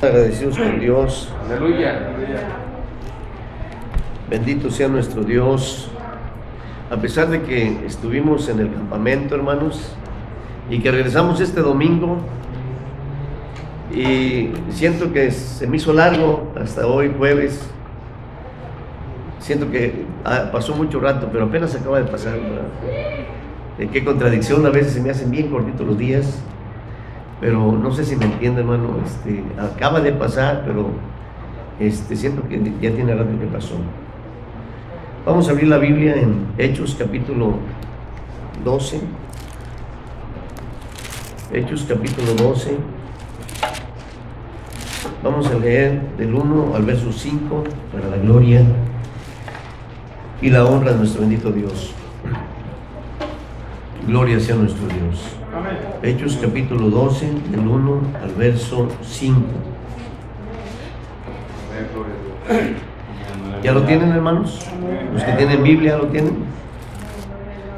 Agradecidos con Dios. Aleluya. Bendito sea nuestro Dios. A pesar de que estuvimos en el campamento, hermanos, y que regresamos este domingo, y siento que se me hizo largo hasta hoy, jueves. Siento que pasó mucho rato, pero apenas acaba de pasar, ¿verdad? Qué contradicción, a veces se me hacen bien cortitos los días, pero no sé si me entiende, hermano. Acaba de pasar, pero siento que ya tiene rato que pasó. Vamos a abrir la Biblia en Hechos capítulo 12. Hechos capítulo 12. Vamos a leer del 1 al verso 5 para la gloria y la honra de nuestro bendito Dios. Gloria sea nuestro Dios. Amén. Hechos capítulo 12, del 1 al verso 5. ¿Ya lo tienen, hermanos? Los que tienen Biblia lo tienen.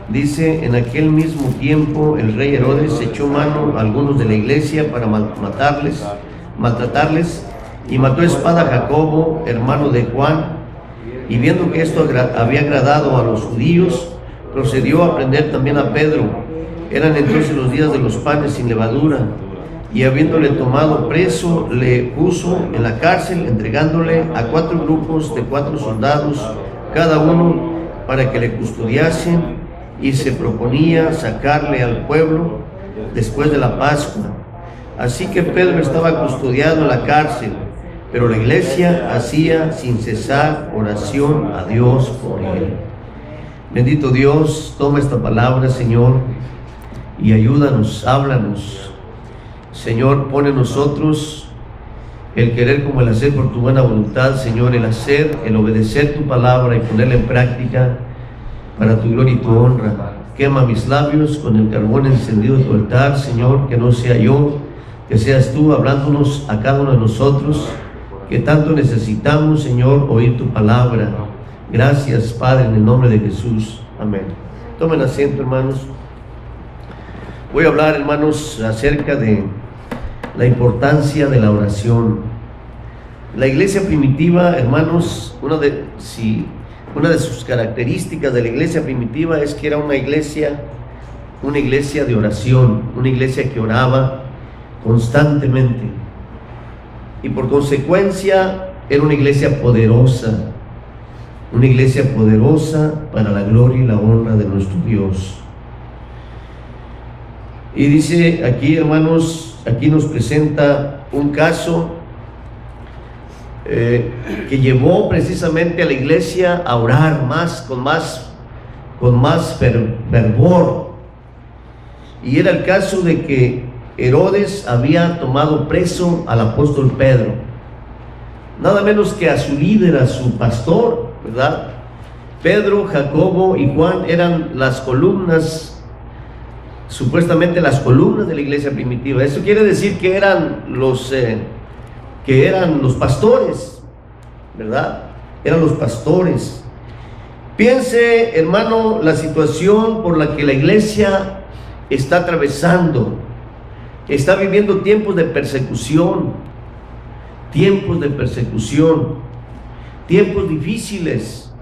Dice: en aquel mismo tiempo el rey Herodes echó mano a algunos de la iglesia para maltratarles, y mató a espada a Jacobo, hermano de Juan, y viendo que esto había agradado a los judíos, procedió a prender también a Pedro. Eran entonces los días de los panes sin levadura, y habiéndole tomado preso, le puso en la cárcel, entregándole a 4 grupos de 4 soldados, cada uno, para que le custodiasen, y se proponía sacarle al pueblo después de la Pascua. Así que Pedro estaba custodiado en la cárcel, pero la iglesia hacía sin cesar oración a Dios por él. Bendito Dios, toma esta palabra, Señor, y ayúdanos, háblanos. Señor, pone en nosotros el querer como el hacer por tu buena voluntad, Señor, el hacer, el obedecer tu palabra y ponerla en práctica para tu gloria y tu honra. Quema mis labios con el carbón encendido de tu altar, Señor, que no sea yo, que seas tú hablándonos a cada uno de nosotros, que tanto necesitamos, Señor, oír tu palabra. Gracias, Padre, en el nombre de Jesús. Amén. Tomen asiento, hermanos. Voy a hablar, hermanos, acerca de la importancia de la oración. La iglesia primitiva, hermanos, una de sus características de la iglesia primitiva es que era una iglesia de oración, una iglesia que oraba constantemente, y por consecuencia era una iglesia poderosa para la gloria y la honra de nuestro Dios. Y dice aquí, hermanos, aquí nos presenta un caso que llevó precisamente a la iglesia a orar con más fervor, y era el caso de que Herodes había tomado preso al apóstol Pedro, nada menos que a su líder, a su pastor, ¿verdad? Pedro, Jacobo y Juan eran las columnas, supuestamente las columnas de la iglesia primitiva. Eso quiere decir que eran los pastores, ¿verdad? Eran los pastores. Piense, hermano, la situación por la que la iglesia está atravesando. Está viviendo tiempos de persecución, tiempos difíciles.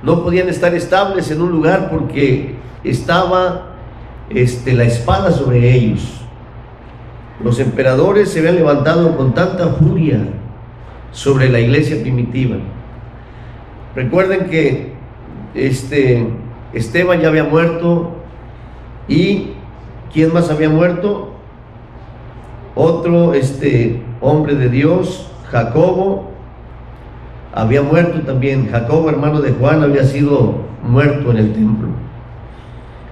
No podían estar estables en un lugar porque estaba la espada sobre ellos. Los emperadores se habían levantado con tanta furia sobre la iglesia primitiva. Recuerden que Esteban ya había muerto, y ¿quién más había muerto? Otro hombre de Dios, Jacobo, había muerto también. Jacobo, hermano de Juan, había sido muerto en el templo.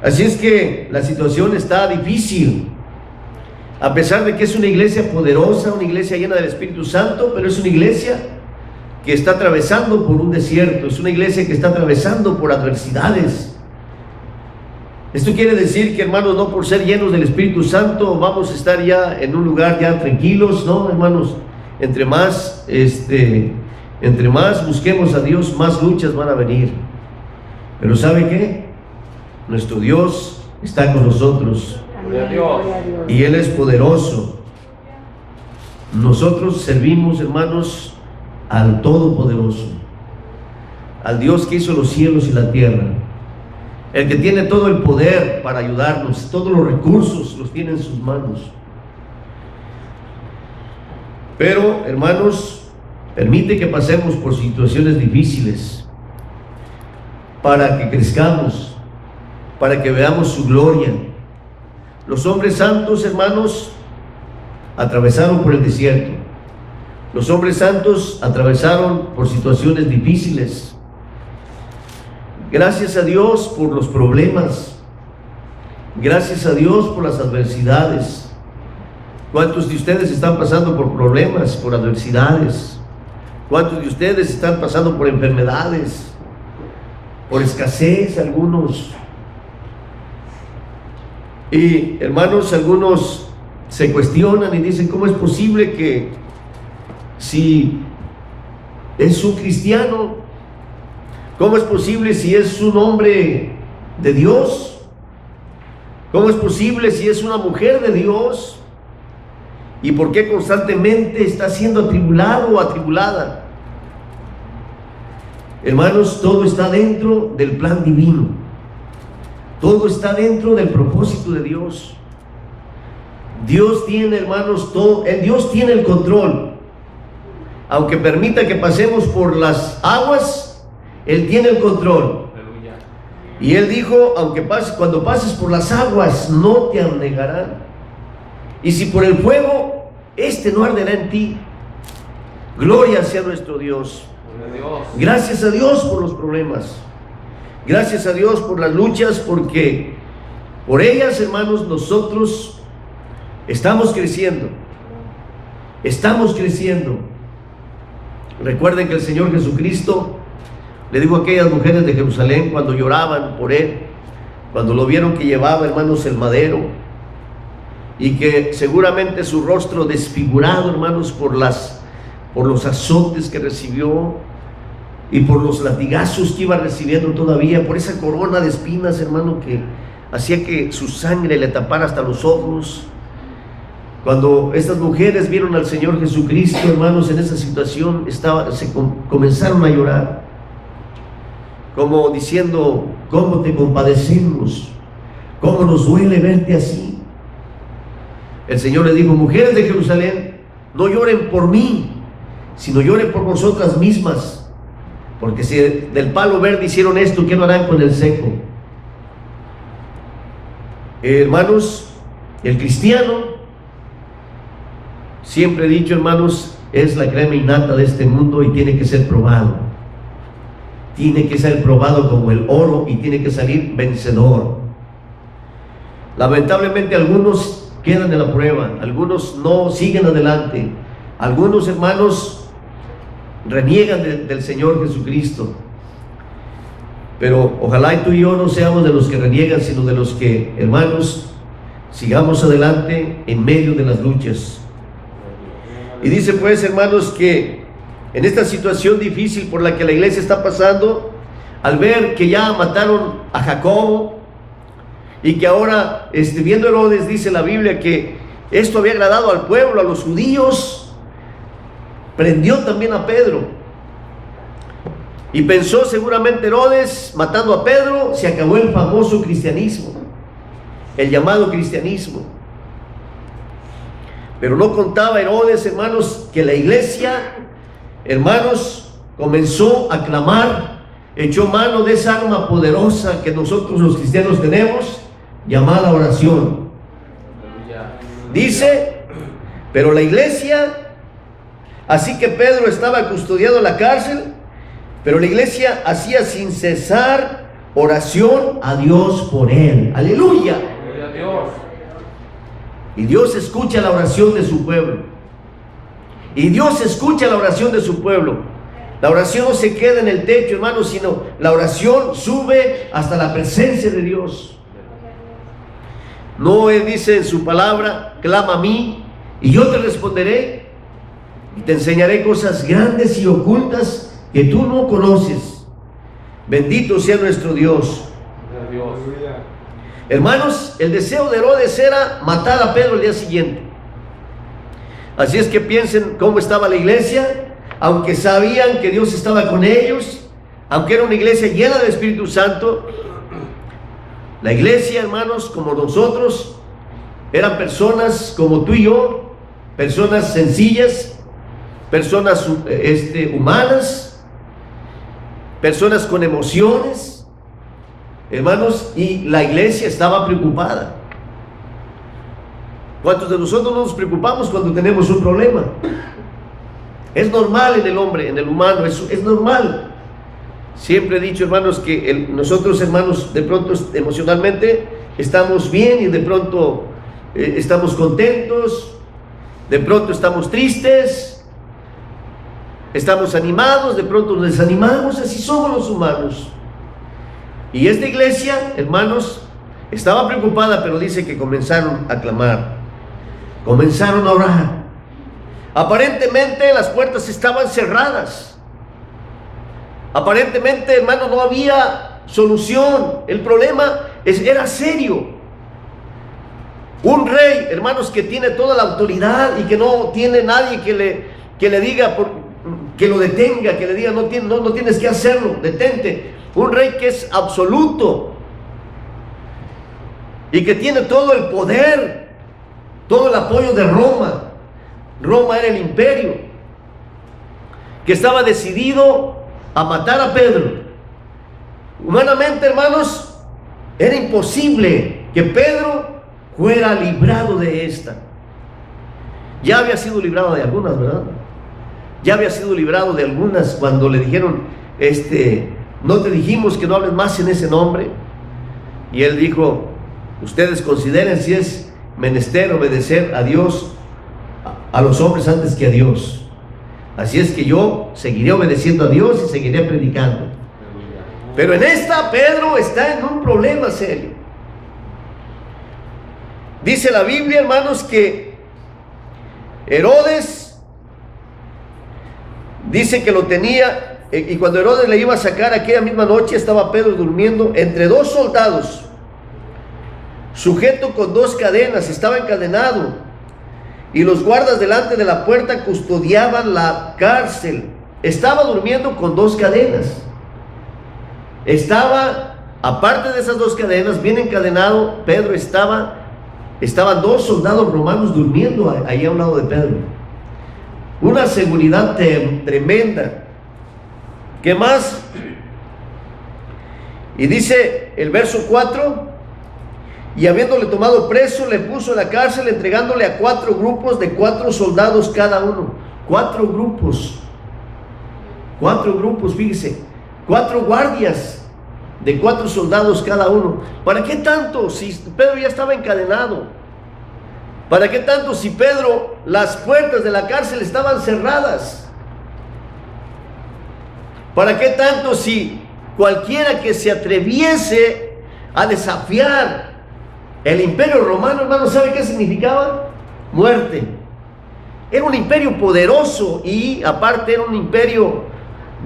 Así es que la situación está difícil, a pesar de que es una iglesia poderosa, una iglesia llena del Espíritu Santo, pero es una iglesia que está atravesando por un desierto, es una iglesia que está atravesando por adversidades. Esto quiere decir que, hermanos, no por ser llenos del Espíritu Santo vamos a estar ya en un lugar ya tranquilos, no, hermanos. Entre más busquemos a Dios, más luchas van a venir. Pero ¿sabe qué? Nuestro Dios está con nosotros. Gloria a Dios. Y Él es poderoso. Nosotros servimos, hermanos, al Todopoderoso, al Dios que hizo los cielos y la tierra, el que tiene todo el poder para ayudarnos, todos los recursos los tiene en sus manos. Pero, hermanos, permite que pasemos por situaciones difíciles para que crezcamos, para que veamos su gloria. Los hombres santos, hermanos, atravesaron por el desierto. Los hombres santos atravesaron por situaciones difíciles. Gracias a Dios por los problemas. Gracias a Dios por las adversidades. ¿Cuántos de ustedes están pasando por problemas, por adversidades? ¿Cuántos de ustedes están pasando por enfermedades, por escasez, algunos? Y hermanos, algunos se cuestionan y dicen, ¿cómo es posible que si es un cristiano, cómo es posible si es un hombre de Dios, cómo es posible si es una mujer de Dios, y por qué constantemente está siendo atribulado o atribulada? Hermanos, todo está dentro del plan divino, todo está dentro del propósito de Dios. Dios tiene, hermanos, todo, Dios tiene el control. Aunque permita que pasemos por las aguas, Él tiene el control. Y Él dijo, cuando pases por las aguas, no te anegarán. Y si por el fuego, este no arderá en ti. Gloria sea nuestro Dios. Gracias a Dios por los problemas. Gracias a Dios por las luchas, porque por ellas, hermanos, nosotros estamos creciendo. Estamos creciendo. Recuerden que el Señor Jesucristo le dijo a aquellas mujeres de Jerusalén cuando lloraban por Él, cuando lo vieron que llevaba, hermanos, el madero, y que seguramente su rostro desfigurado, hermanos, por los azotes que recibió y por los latigazos que iba recibiendo todavía, por esa corona de espinas, hermano, que hacía que su sangre le tapara hasta los ojos. Cuando estas mujeres vieron al Señor Jesucristo, hermanos, en esa situación, comenzaron a llorar, como diciendo, ¿cómo te compadecemos? ¿Cómo nos duele verte así? El Señor les dijo, mujeres de Jerusalén, no lloren por mí, sino lloren por vosotras mismas, porque si del palo verde hicieron esto, ¿qué no harán con el seco? Hermanos, el cristiano, siempre he dicho, hermanos, es la crema innata de este mundo y tiene que ser probado. Tiene que ser probado como el oro y tiene que salir vencedor. Lamentablemente algunos quedan en la prueba, algunos no siguen adelante, algunos, hermanos, reniegan del Señor Jesucristo. Pero ojalá y tú y yo no seamos de los que reniegan, sino de los que, hermanos, sigamos adelante en medio de las luchas. Y dice pues, hermanos, que en esta situación difícil por la que la iglesia está pasando, al ver que ya mataron a Jacobo, y que ahora, viendo Herodes, dice la Biblia que esto había agradado al pueblo, a los judíos, prendió también a Pedro. Y pensó seguramente Herodes, matando a Pedro, se acabó el famoso cristianismo, el llamado cristianismo. Pero no contaba Herodes, hermanos, que la iglesia, hermanos, comenzó a clamar, echó mano de esa arma poderosa que nosotros los cristianos tenemos, llamada oración. Dice, pero la iglesia, así que Pedro estaba custodiado en la cárcel, pero la iglesia hacía sin cesar oración a Dios por él. Aleluya. Y Dios escucha la oración de su pueblo. Y Dios escucha la oración de su pueblo. La oración no se queda en el techo, hermanos, sino la oración sube hasta la presencia de Dios. No, Él dice en su palabra, clama a mí y yo te responderé y te enseñaré cosas grandes y ocultas que tú no conoces. Bendito sea nuestro Dios. Hermanos, el deseo de Herodes era matar a Pedro el día siguiente. Así es que piensen cómo estaba la iglesia, aunque sabían que Dios estaba con ellos, aunque era una iglesia llena del Espíritu Santo. La iglesia, hermanos, como nosotros, eran personas como tú y yo, personas sencillas, personas humanas, personas con emociones, hermanos, y la iglesia estaba preocupada. ¿Cuántos de nosotros nos preocupamos cuando tenemos un problema? Es normal en el hombre, en el humano, es normal. Siempre he dicho, hermanos, que nosotros, hermanos, de pronto emocionalmente estamos bien y de pronto estamos contentos, de pronto estamos tristes, estamos animados, de pronto nos desanimamos. Así somos los humanos. Y esta iglesia, hermanos, estaba preocupada, pero dice que comenzaron a clamar, comenzaron a orar. Aparentemente las puertas estaban cerradas. Aparentemente, hermano, no había solución. El problema era serio. Un rey, hermanos, que tiene toda la autoridad y que no tiene nadie que le diga, que lo detenga, que le diga, no tienes que hacerlo, detente. Un rey que es absoluto y que tiene todo el poder, todo el apoyo de Roma. Roma era el imperio que estaba decidido a matar a Pedro. Humanamente, hermanos, era imposible que Pedro fuera librado de esta. Ya había sido librado de algunas, ¿verdad? Ya había sido librado de algunas cuando le dijeron, no te dijimos que no hables más en ese nombre. Y él dijo, ustedes consideren si es menester obedecer a Dios, a los hombres antes que a Dios. Así es que yo seguiré obedeciendo a Dios y seguiré predicando. Pero en esta, Pedro está en un problema serio. Dice la Biblia, hermanos, que Herodes dice que lo tenía, y cuando Herodes le iba a sacar aquella misma noche, estaba Pedro durmiendo entre dos soldados, sujeto con dos cadenas, estaba encadenado. Y los guardas delante de la puerta custodiaban la cárcel. Estaba durmiendo con dos cadenas. Estaba, aparte de esas dos cadenas, bien encadenado. Pedro estaban dos soldados romanos durmiendo ahí a un lado de Pedro. Una seguridad tremenda. ¿Qué más? Y dice el verso 4: y habiéndole tomado preso, le puso en la cárcel, entregándole a 4 grupos de 4 soldados cada uno. 4 grupos. 4 grupos, fíjese. 4 guardias de 4 soldados cada uno. ¿Para qué tanto si Pedro ya estaba encadenado? ¿Para qué tanto si Pedro, las puertas de la cárcel estaban cerradas? ¿Para qué tanto si cualquiera que se atreviese a desafiar el imperio romano, hermano, ¿sabe qué significaba? Muerte. Era un imperio poderoso y aparte era un imperio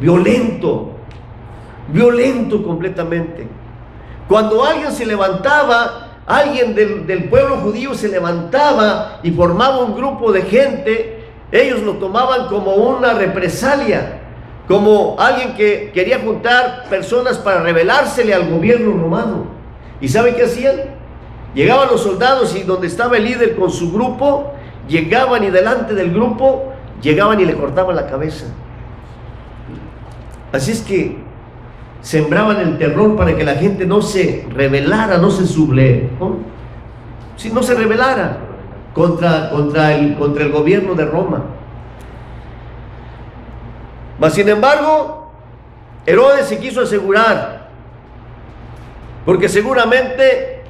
violento completamente. Cuando alguien se levantaba, alguien del pueblo judío se levantaba y formaba un grupo de gente, ellos lo tomaban como una represalia, como alguien que quería juntar personas para rebelársele al gobierno romano. ¿Y sabe qué hacían? Llegaban los soldados y donde estaba el líder con su grupo, llegaban y delante del grupo, llegaban y le cortaban la cabeza. Así es que sembraban el terror para que la gente no se rebelara, no se subleve, ¿no? Si no se rebelara contra el gobierno de Roma. Mas sin embargo, Herodes se quiso asegurar, porque seguramente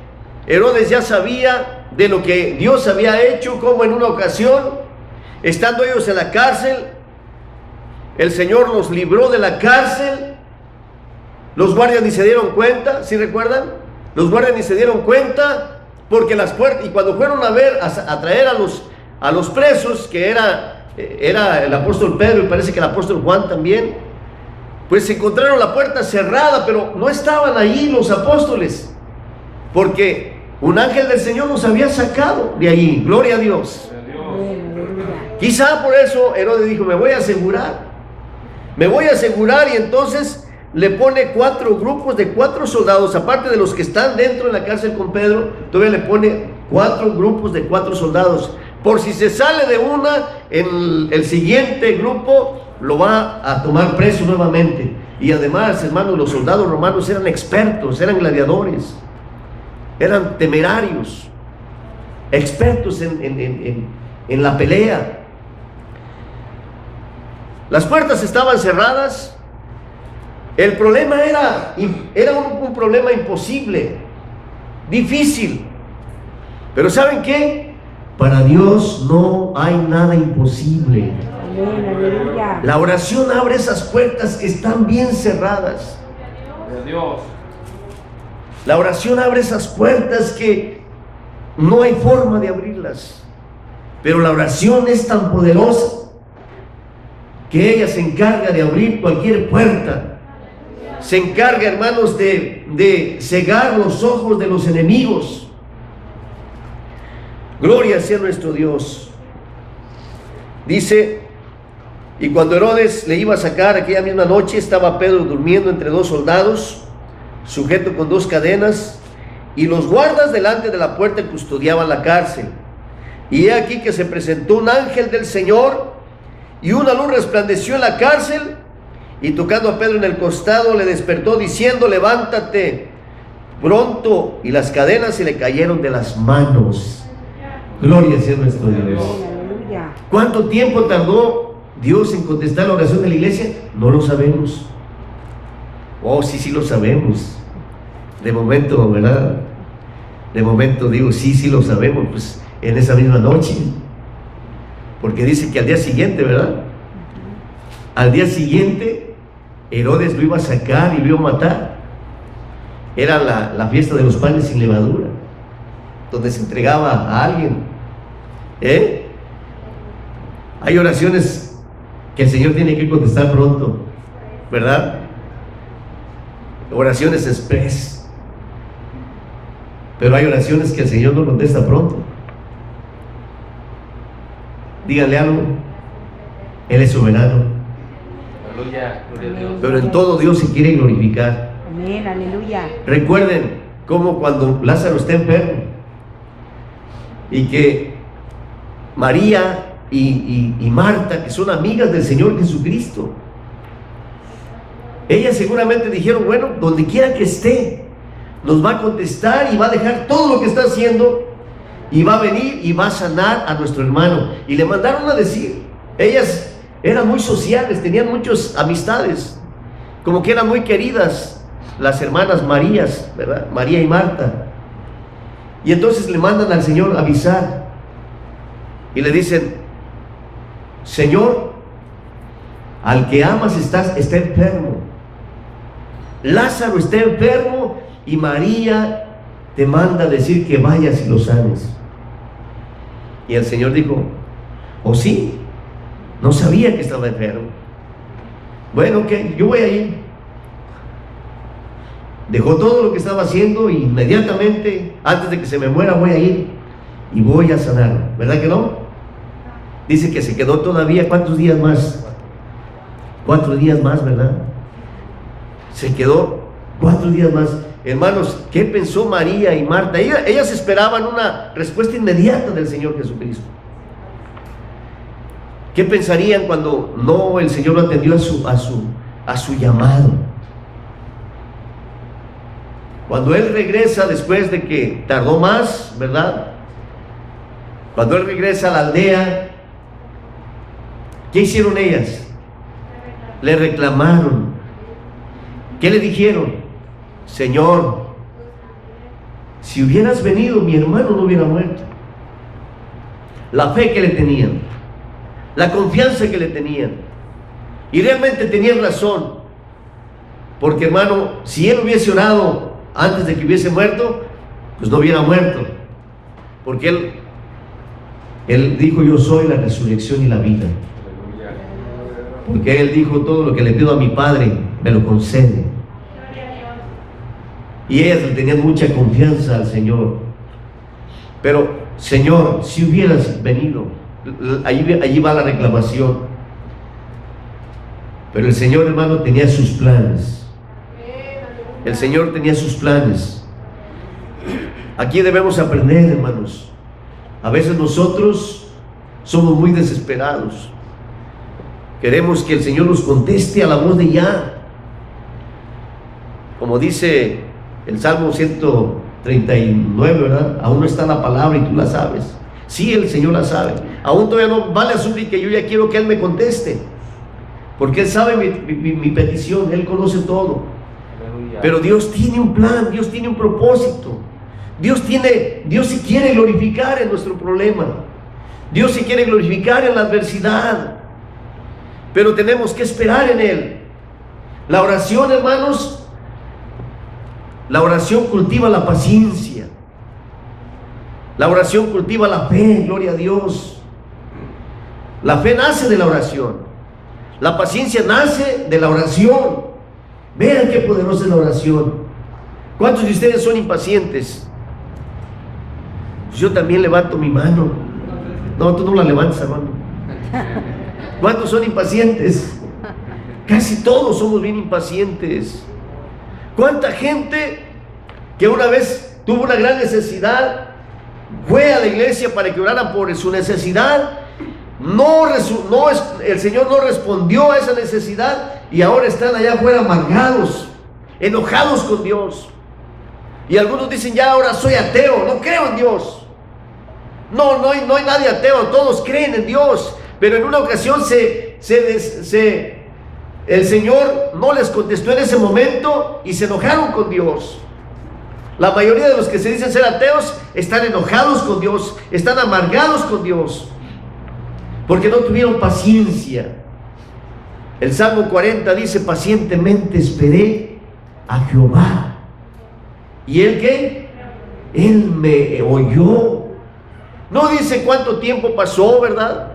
Herodes ya sabía de lo que Dios había hecho, como en una ocasión, estando ellos en la cárcel, el Señor los libró de la cárcel. Los guardias ni se dieron cuenta, ¿sí recuerdan? Los guardias ni se dieron cuenta, porque las puertas, y cuando fueron a traer a los presos, que era el apóstol Pedro y parece que el apóstol Juan también, pues se encontraron la puerta cerrada, pero no estaban ahí los apóstoles, porque un ángel del Señor los había sacado de allí. Gloria a Dios. Quizá por eso Herodes dijo, me voy a asegurar, y entonces le pone 4 grupos de 4 soldados, aparte de los que están dentro de la cárcel con Pedro, todavía le pone 4 grupos de 4 soldados, por si se sale de una, el siguiente grupo lo va a tomar preso nuevamente. Y además, hermanos, los soldados romanos eran expertos, eran gladiadores, eran temerarios, expertos en la pelea. Las puertas estaban cerradas. El problema era un problema imposible, difícil. Pero ¿saben qué? Para Dios no hay nada imposible. La oración abre esas puertas que están bien cerradas. La oración abre esas puertas que no hay forma de abrirlas. Pero la oración es tan poderosa que ella se encarga de abrir cualquier puerta. Se encarga, hermanos, de cegar los ojos de los enemigos. Gloria sea nuestro Dios. Dice, y cuando Herodes le iba a sacar aquella misma noche, estaba Pedro durmiendo entre 2 soldados, sujeto con 2 cadenas, y los guardas delante de la puerta custodiaban la cárcel. Y he aquí que se presentó un ángel del Señor, y una luz resplandeció en la cárcel, y tocando a Pedro en el costado, le despertó diciendo, levántate pronto, y las cadenas se le cayeron de las manos. Gloria sea nuestro Dios. ¿Cuánto tiempo tardó Dios en contestar la oración de la iglesia? No lo sabemos. Oh, sí lo sabemos. De momento, ¿verdad? De momento digo, sí lo sabemos, pues en esa misma noche. Porque dice que al día siguiente, ¿verdad? Al día siguiente, Herodes lo iba a sacar y lo iba a matar. Era la fiesta de los panes sin levadura, donde se entregaba a alguien. Hay oraciones que el Señor tiene que contestar pronto, ¿verdad? Oraciones express. Pero hay oraciones que el Señor no contesta pronto. Díganle algo. Él es soberano. Aleluya, gloria a Dios. Pero en todo Dios se quiere glorificar. Amén, aleluya. Recuerden cómo cuando Lázaro está enfermo y que María y Marta, que son amigas del Señor Jesucristo, ellas seguramente dijeron, bueno, donde quiera que esté, nos va a contestar y va a dejar todo lo que está haciendo y va a venir y va a sanar a nuestro hermano. Y le mandaron a decir, ellas eran muy sociales, tenían muchas amistades, como que eran muy queridas las hermanas Marías, ¿verdad? María y Marta. Y entonces le mandan al Señor avisar y le dicen, Señor, al que amas está enfermo. Lázaro está enfermo y María te manda a decir que vayas y lo sanes. Y el Señor dijo, ¿oh sí? No sabía que estaba enfermo. Bueno, ok, yo voy a ir. Dejó todo lo que estaba haciendo y inmediatamente, antes de que se me muera, voy a ir y voy a sanarlo. ¿Verdad que no? Dice que se quedó todavía, ¿cuántos días más? 4 días más, ¿verdad? Se quedó 4 días más. Hermanos, ¿qué pensó María y Marta? Ellas esperaban una respuesta inmediata del Señor Jesucristo. ¿Qué pensarían cuando no el Señor lo atendió a su llamado? Cuando Él regresa después de que tardó más, ¿verdad? Cuando Él regresa a la aldea, ¿qué hicieron ellas? Le reclamaron. ¿Qué le dijeron? Señor, si hubieras venido, mi hermano no hubiera muerto. La fe que le tenían, la confianza que le tenían, y realmente tenían razón, porque hermano, si él hubiese orado antes de que hubiese muerto, pues no hubiera muerto, porque él dijo, yo soy la resurrección y la vida. Porque Él dijo, todo lo que le pido a mi Padre me lo concede. Y ellas le tenían mucha confianza al Señor. Pero, Señor, si hubieras venido, allí va la reclamación. Pero el Señor, hermano, tenía sus planes. El Señor tenía sus planes. Aquí debemos aprender, hermanos. A veces nosotros somos muy desesperados. Queremos que el Señor nos conteste a la voz de ya. Como dice el Salmo 139, ¿verdad? Aún no está la palabra y tú la sabes. Sí, el Señor la sabe. Aún todavía no vale asunto que yo ya quiero que Él me conteste. Porque Él sabe mi petición, Él conoce todo. Pero Dios tiene un plan, Dios tiene un propósito. Dios se quiere glorificar en nuestro problema. Dios se quiere glorificar en la adversidad. Pero tenemos que esperar en Él. La oración, hermanos, la oración cultiva la paciencia. La oración cultiva la fe, gloria a Dios. La fe nace de la oración. La paciencia nace de la oración. Vean qué poderosa es la oración. ¿Cuántos de ustedes son impacientes? Pues yo también levanto mi mano. No, tú no la levantas, hermano. ¿Cuántos son impacientes? Casi todos somos bien impacientes. ¿Cuánta gente que una vez tuvo una gran necesidad fue a la iglesia para que oraran por su necesidad? El Señor no respondió a esa necesidad y ahora están allá afuera amargados, enojados con Dios. Y algunos dicen, ya ahora soy ateo, no creo en Dios. No hay nadie ateo, todos creen en Dios. Pero en una ocasión el Señor no les contestó en ese momento y se enojaron con Dios. La mayoría de los que se dicen ser ateos están enojados con Dios, están amargados con Dios, porque no tuvieron paciencia. El Salmo 40 dice, pacientemente esperé a Jehová. ¿Y Él qué? Él me oyó. No dice cuánto tiempo pasó, ¿verdad?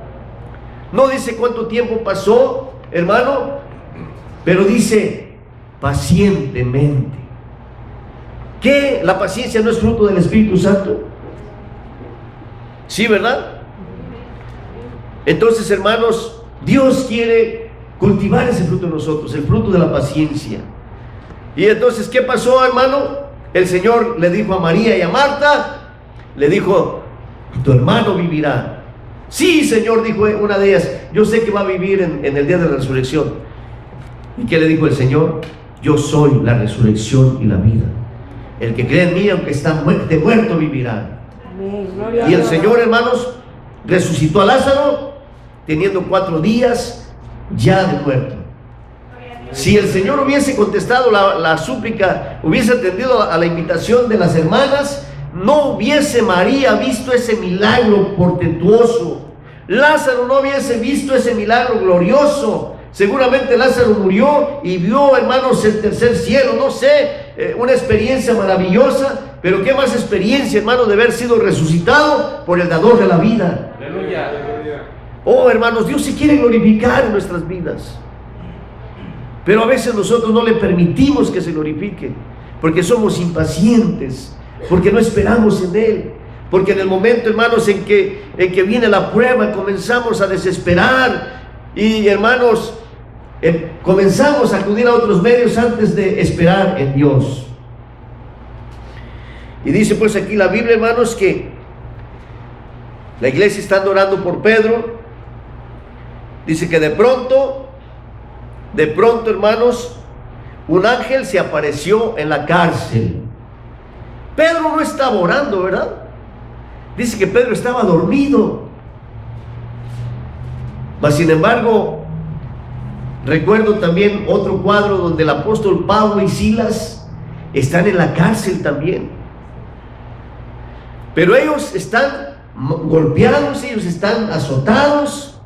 No dice cuánto tiempo pasó, hermano, pero dice pacientemente. ¿Qué? ¿La paciencia no es fruto del Espíritu Santo? Sí, ¿verdad? Entonces, hermanos, Dios quiere cultivar ese fruto en nosotros, el fruto de la paciencia. Y entonces, ¿qué pasó, hermano? El Señor le dijo a María y a Marta, le dijo, tu hermano vivirá. Sí, Señor, dijo una de ellas, yo sé que va a vivir en el día de la resurrección. ¿Y qué le dijo el Señor? Yo soy la resurrección y la vida. El que cree en mí, aunque está muerto, vivirá. Y el Señor, hermanos, resucitó a Lázaro, teniendo 4 días ya de muerto. Si el Señor hubiese contestado la súplica, hubiese atendido a la invitación de las hermanas, no hubiese María visto ese milagro portentoso. Lázaro no hubiese visto ese milagro glorioso. Seguramente Lázaro murió y vio, hermanos, el tercer cielo. No sé, una experiencia maravillosa. Pero qué más experiencia, hermanos, de haber sido resucitado por el dador de la vida. Aleluya. Oh, hermanos, Dios se quiere glorificar en nuestras vidas. Pero a veces nosotros no le permitimos que se glorifique, porque somos impacientes, porque no esperamos en Él, porque en el momento, hermanos, en que viene la prueba, comenzamos a desesperar y, hermanos, comenzamos a acudir a otros medios antes de esperar en Dios. Y dice pues aquí la Biblia, hermanos, que la iglesia está orando por Pedro. Dice que de pronto, hermanos, un ángel se apareció en la cárcel. Pedro no estaba orando, ¿verdad? Dice que Pedro estaba dormido. Mas sin embargo, recuerdo también otro cuadro donde el apóstol Pablo y Silas están en la cárcel también. Pero ellos están golpeados, ellos están azotados.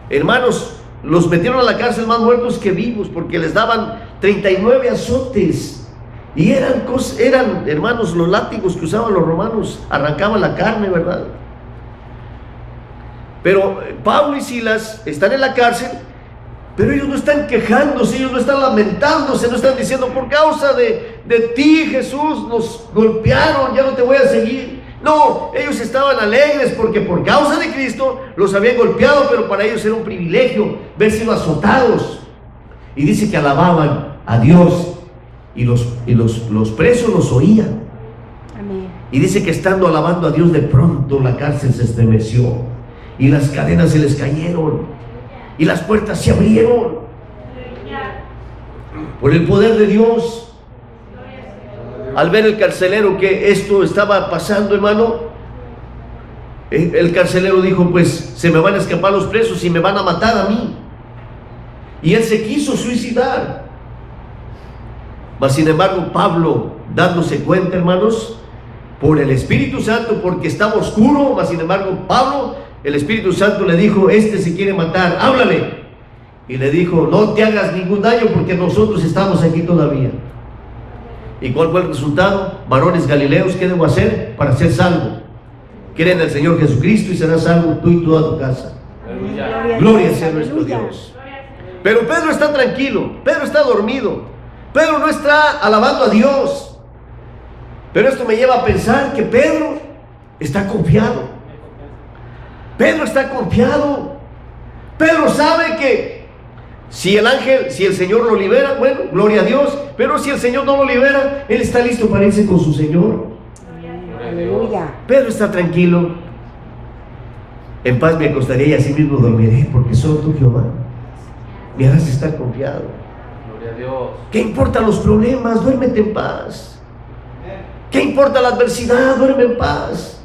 Hermanos, los metieron a la cárcel más muertos que vivos, porque les daban 39 azotes. Y eran, hermanos, los látigos que usaban los romanos, arrancaban la carne, ¿verdad? Pero Pablo y Silas están en la cárcel, pero ellos no están quejándose, ellos no están lamentándose, no están diciendo, por causa de ti, Jesús, nos golpearon, ya no te voy a seguir, No, ellos estaban alegres porque por causa de Cristo los habían golpeado, pero para ellos era un privilegio ver sido azotados. Y dice que alababan a Dios y los presos los oían. Amén. Y dice que estando alabando a Dios, de pronto la cárcel se estremeció y las cadenas se les cayeron y las puertas se abrieron por el poder de Dios. Al ver el carcelero que esto estaba pasando, hermano, el carcelero dijo: pues se me van a escapar los presos y me van a matar a mí. Y él se quiso suicidar. Mas sin embargo Pablo, dándose cuenta, hermanos, por el Espíritu Santo, porque estaba oscuro, mas sin embargo Pablo, el Espíritu Santo le dijo: este se quiere matar, háblale. Y le dijo: no te hagas ningún daño porque nosotros estamos aquí todavía. ¿Y cuál fue el resultado? Varones galileos, ¿qué debo hacer para ser salvo? Cree en el Señor Jesucristo y serás salvo tú y toda tu casa. Aleluya. Gloria sea nuestro Dios. Pero Pedro está tranquilo, Pedro está dormido, Pedro no está alabando a Dios. Pero esto me lleva a pensar que Pedro está confiado. Pedro está confiado. Pedro sabe que si el Señor lo libera, bueno, gloria a Dios. Pero si el Señor no lo libera, él está listo para irse con su Señor. Aleluya. Pedro está tranquilo. En paz me acostaré y así mismo dormiré, porque solo tú, Jehová, me harás estar confiado. Gloria a Dios. ¿Qué importan los problemas? Duérmete en paz. ¿Qué importa la adversidad? Duerme en paz.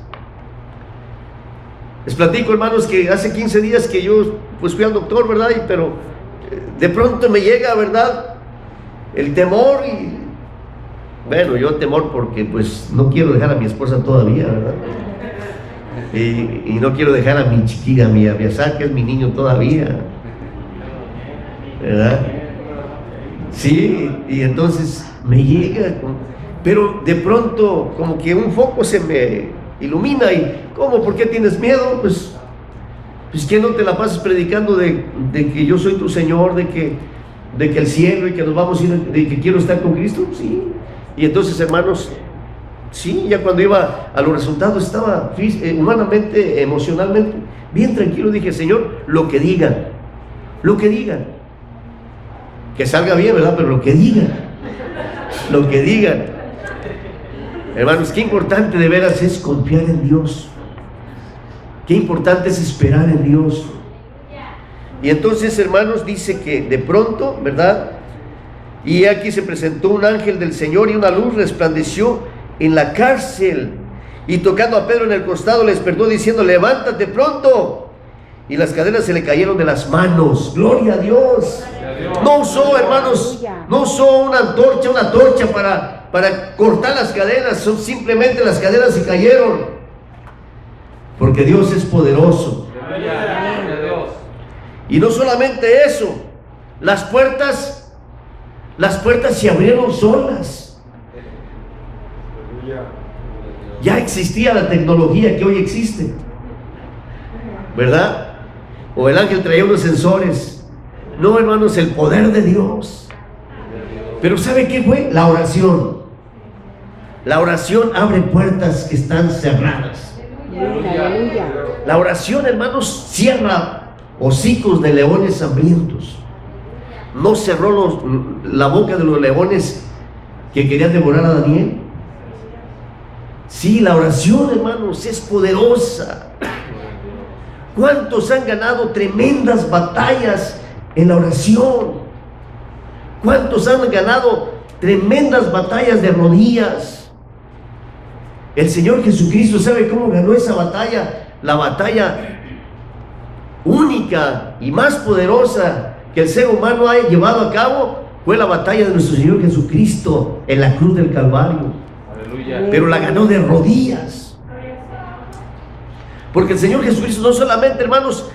Les platico, hermanos, que hace 15 días que yo pues fui al doctor, ¿verdad? Pero de pronto me llega, ¿verdad?, el temor. Y bueno, yo temor porque pues no quiero dejar a mi esposa todavía, ¿verdad? Y no quiero dejar a mi chiquilla, a mi Abiasar, que es mi niño todavía, ¿verdad? Sí, y entonces me llega, pero de pronto como que un foco se me ilumina. Y ¿cómo? ¿Por qué tienes miedo? Pues que no te la pases predicando de que yo soy tu Señor, de que el cielo y que nos vamos a ir, de que quiero estar con Cristo. Sí. Y entonces, hermanos, sí, ya cuando iba a los resultados estaba humanamente, emocionalmente bien tranquilo. Dije: Señor, lo que digan, que salga bien, ¿verdad? Pero lo que digan. Hermanos, qué importante de veras es confiar en Dios. Qué importante es esperar en Dios. Y entonces, hermanos, dice que de pronto, ¿verdad? Y aquí se presentó un ángel del Señor y una luz resplandeció en la cárcel. Y tocando a Pedro en el costado le despertó diciendo: levántate pronto. Y las cadenas se le cayeron de las manos. Gloria a Dios. No usó, hermanos, no usó una antorcha para cortar las cadenas. Simplemente las cadenas se cayeron. Porque Dios es poderoso. Y no solamente eso, las puertas se abrieron solas. Ya existía la tecnología que hoy existe, ¿verdad? O el ángel traía unos sensores. No, hermanos, el poder de Dios. Pero ¿sabe qué fue? La oración. La oración abre puertas que están cerradas. Aleluya. La oración, hermanos, cierra hocicos de leones hambrientos. No cerró la boca de los leones que querían devorar a Daniel. Sí, la oración, hermanos, es poderosa. ¿Cuántos han ganado tremendas batallas en la oración? ¿Cuántos han ganado tremendas batallas de rodillas? El Señor Jesucristo, ¿sabe cómo ganó esa batalla? La batalla única y más poderosa que el ser humano ha llevado a cabo fue la batalla de nuestro Señor Jesucristo en la cruz del Calvario. Aleluya. Pero la ganó de rodillas. Porque el Señor Jesucristo no solamente, hermanos,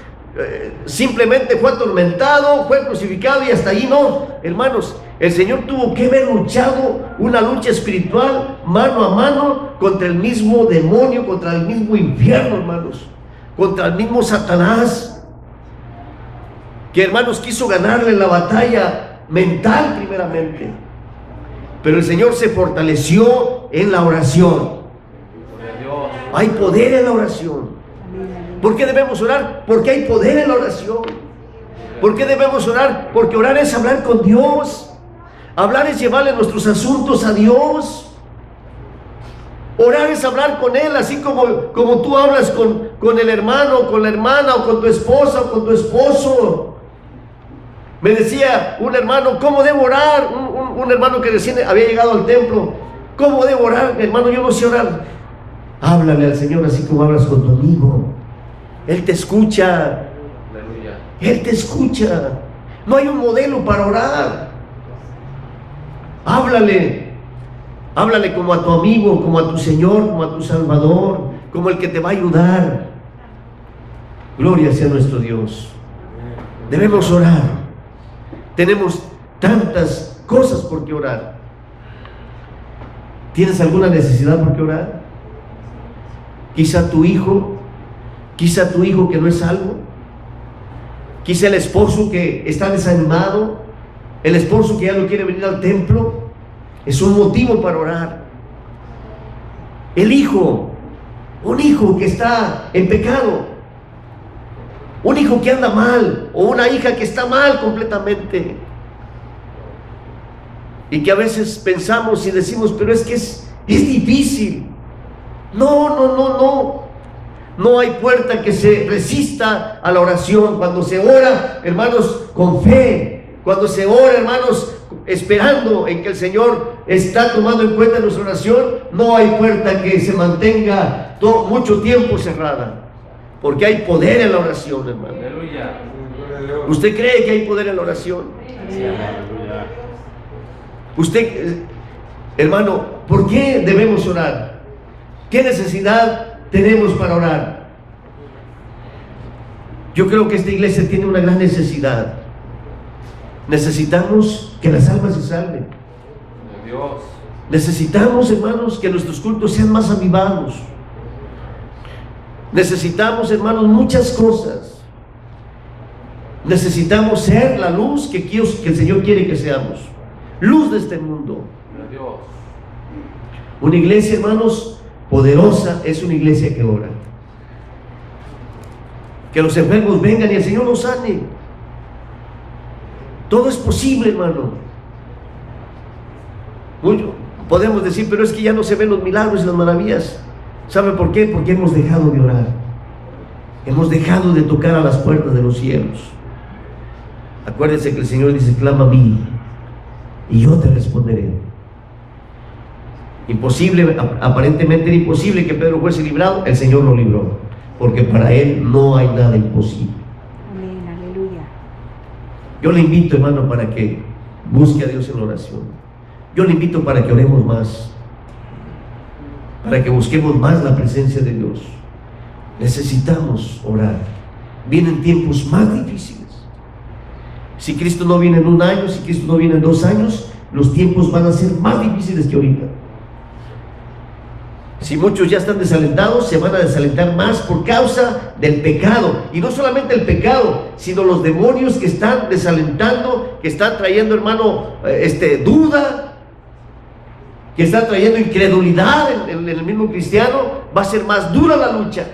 simplemente fue atormentado, fue crucificado y hasta ahí no, hermanos. El Señor tuvo que haber luchado una lucha espiritual mano a mano contra el mismo demonio, contra el mismo infierno, hermanos, contra el mismo Satanás, que, hermanos, quiso ganarle la batalla mental primeramente. Pero el Señor se fortaleció en la oración. Gloria a Dios. Hay poder en la oración. ¿Por qué debemos orar? Porque hay poder en la oración. ¿Por qué debemos orar? Porque orar es hablar con Dios. Hablar es llevarle nuestros asuntos a Dios. Orar es hablar con Él, así como tú hablas con el hermano, con la hermana, o con tu esposa, o con tu esposo. Me decía un hermano, ¿cómo debo orar? Un hermano que recién había llegado al templo. ¿Cómo debo orar? Hermano, yo no sé orar. Háblale al Señor así como hablas con tu amigo. Él te escucha. Aleluya. Él te escucha. No hay un modelo para orar. Háblale. Háblale como a tu amigo, como a tu Señor, como a tu Salvador, como el que te va a ayudar. Gloria sea nuestro Dios. Debemos orar. Tenemos tantas cosas por qué orar. ¿Tienes alguna necesidad por qué orar? Quizá tu hijo que no es salvo, quizá el esposo que está desanimado, el esposo que ya no quiere venir al templo. Es un motivo para orar. El hijo, un hijo que está en pecado, un hijo que anda mal, o una hija que está mal completamente, y que a veces pensamos y decimos, pero es que es difícil. No hay puerta que se resista a la oración. Cuando se ora, hermanos, con fe, cuando se ora, hermanos, esperando en que el Señor está tomando en cuenta nuestra oración, no hay puerta que se mantenga mucho tiempo cerrada, porque hay poder en la oración, hermano. Aleluya. ¿Usted cree que hay poder en la oración? Usted, hermano, ¿por qué debemos orar? ¿Qué necesidad tenemos para orar? Yo creo que esta iglesia tiene una gran necesidad. Necesitamos que las almas se salven. Dios. Necesitamos, hermanos, que nuestros cultos sean más avivados. Necesitamos, hermanos, muchas cosas. Necesitamos ser la luz que el Señor quiere que seamos. Luz de este mundo. Dios. Una iglesia, hermanos, poderosa es una iglesia que ora. Que los enfermos vengan y el Señor los sane. Todo es posible, hermano. Podemos decir, pero es que ya no se ven los milagros y las maravillas. ¿Sabe por qué? Porque hemos dejado de orar. Hemos dejado de tocar a las puertas de los cielos. Acuérdense que el Señor dice, clama a mí y yo te responderé. Imposible, aparentemente era imposible que Pedro fuese librado. El Señor lo libró, porque para Él no hay nada imposible. Amén, aleluya. Yo le invito, hermano, para que busque a Dios en la oración. Yo le invito para que oremos más, para que busquemos más la presencia de Dios. Necesitamos orar. Vienen tiempos más difíciles. Si Cristo no viene en un año, si Cristo no viene en 2 años, los tiempos van a ser más difíciles que ahorita. Si muchos ya están desalentados, se van a desalentar más por causa del pecado. Y no solamente el pecado, sino los demonios que están desalentando, que están trayendo, hermano, duda, que están trayendo incredulidad en el mismo cristiano. Va a ser más dura la lucha.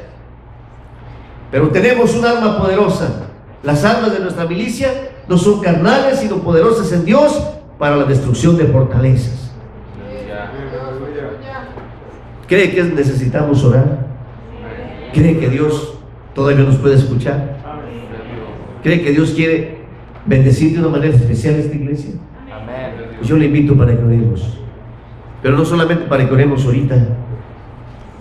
Pero tenemos un arma poderosa. Las armas de nuestra milicia no son carnales, sino poderosas en Dios para la destrucción de fortalezas. ¿Cree que necesitamos orar? ¿Cree que Dios todavía nos puede escuchar? ¿Cree que Dios quiere bendecir de una manera especial a esta iglesia? Pues yo le invito para que oremos. Pero no solamente para que oremos ahorita,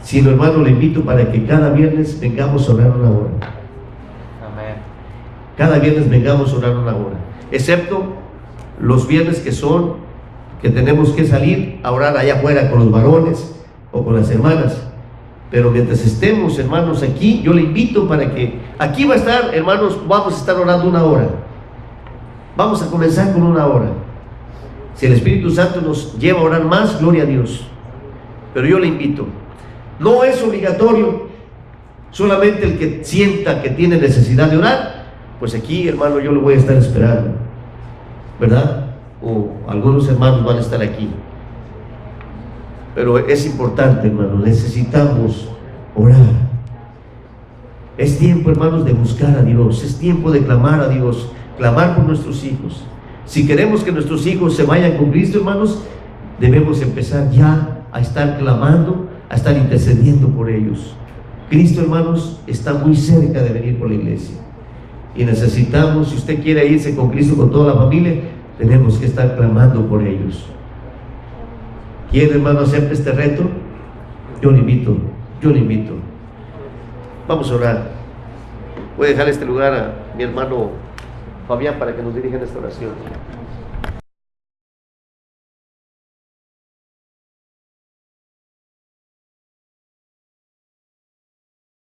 sino, hermano, le invito para que cada viernes vengamos a orar una hora. Cada viernes vengamos a orar una hora, excepto los viernes que tenemos que salir a orar allá afuera con los varones o con las hermanas. Pero mientras estemos, hermanos, aquí, yo le invito para que, aquí va a estar, hermanos, vamos a estar orando una hora. Vamos a comenzar con una hora. Si el Espíritu Santo nos lleva a orar más, gloria a Dios. Pero yo le invito, no es obligatorio, solamente el que sienta que tiene necesidad de orar, pues aquí, hermano, yo lo voy a estar esperando, ¿verdad? O algunos hermanos van a estar aquí. Pero es importante, hermano, necesitamos orar. Es tiempo, hermanos, de buscar a Dios. Es tiempo de clamar a Dios, clamar por nuestros hijos. Si queremos que nuestros hijos se vayan con Cristo, hermanos, debemos empezar ya a estar clamando, a estar intercediendo por ellos. Cristo, hermanos, está muy cerca de venir por la iglesia. Y necesitamos, si usted quiere irse con Cristo, con toda la familia, tenemos que estar clamando por ellos. ¿Quiere, hermano, aceptar este reto? Yo le invito, yo le invito. Vamos a orar. Voy a dejar este lugar a mi hermano Fabián para que nos dirija en esta oración.